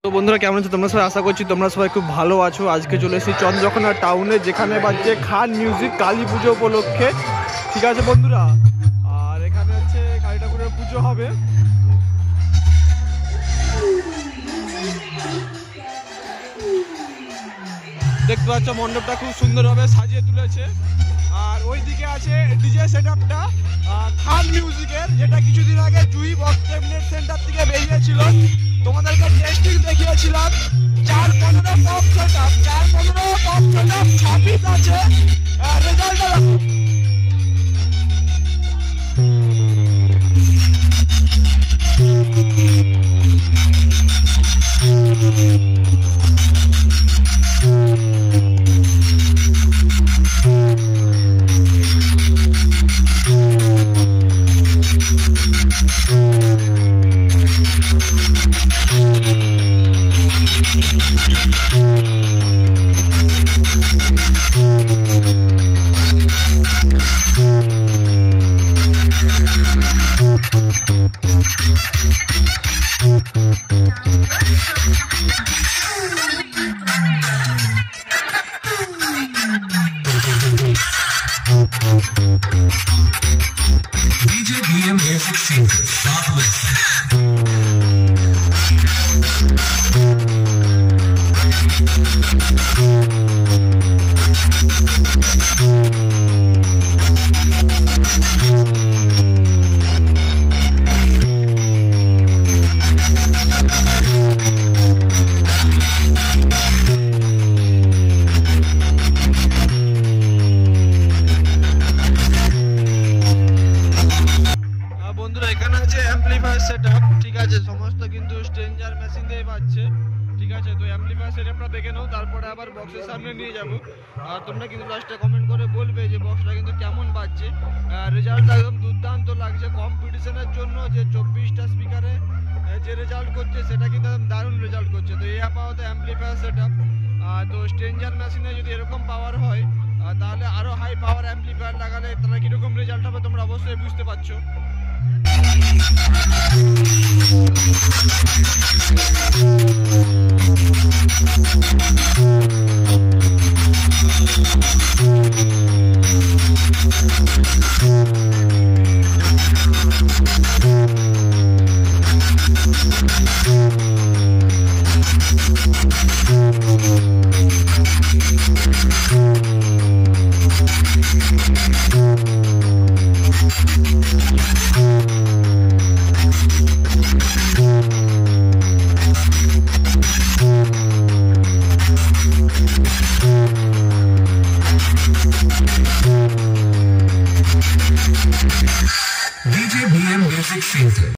তো বন্ধুরা কেমন আছো তোমরা সবাই? আশা করছি তোমরা সবাই খুব ভালো আছো। আজকে চলে এসেছি চন্দ্রকোনা টাউনে, যেখানে বাজছে খান মিউজিক কালী পুজো উপলক্ষে। ঠিক আছে বন্ধুরা, আর এখানে হচ্ছে কালী ঠাকুরের পুজো হবে। দেখতে পাচ্ছ মণ্ডপটা খুব সুন্দরভাবে সাজিয়ে তুলেছে। আর ওই দিকে আছে ডিজে সেটআপটা খান মিউজিকের, যেটা কিছুদিন আগে জুই বক্স ক্যাবিনেট সেন্টার থেকে বেরিয়েছিল। তোমাদেরকে টেস্টিং দেখিয়েছিলাম। 4-15 পপ সেটআপ, 4-15 পপ সেটআপ 26 আছে। রেজাল্টটা দেখো। DJ BM Music Center, Southwest. বন্ধুরা এখানে আছে অ্যাম্পলিফায়ার সেটআপ। ঠিক আছে, সমস্ত কিন্তু স্ট্রেঞ্জার মেশিন দিয়ে বাজছে। ঠিক আছে, তো অ্যাম্পলিফায়ার সেটআপটা দেখে নাও, তারপরে আবার বক্সের সামনে নিয়ে যাব। আর তোমরা কিন্তু লাস্টে কমেন্ট করে বলবে যে বক্সটা কিন্তু কেমন বাজছে। রেজাল্টটা একদম দুর্দান্ত লাগছে। কম্পিটিশনের জন্য যে 24টা স্পিকারে যে রেজাল্ট করছে সেটা কিন্তু একদম দারুণ রেজাল্ট করছে। তো এই আপাতত অ্যাম্পলিফায়ার সেটআপ। তো স্ট্রেঞ্জার মেশিনে যদি এরকম পাওয়ার হয় তাহলে আরও হাই পাওয়ার অ্যাম্পলিফায়ার লাগালে তাহলে কীরকম রেজাল্ট হবে তোমরা অবশ্যই বুঝতে পারছো। DJ BM Music Center.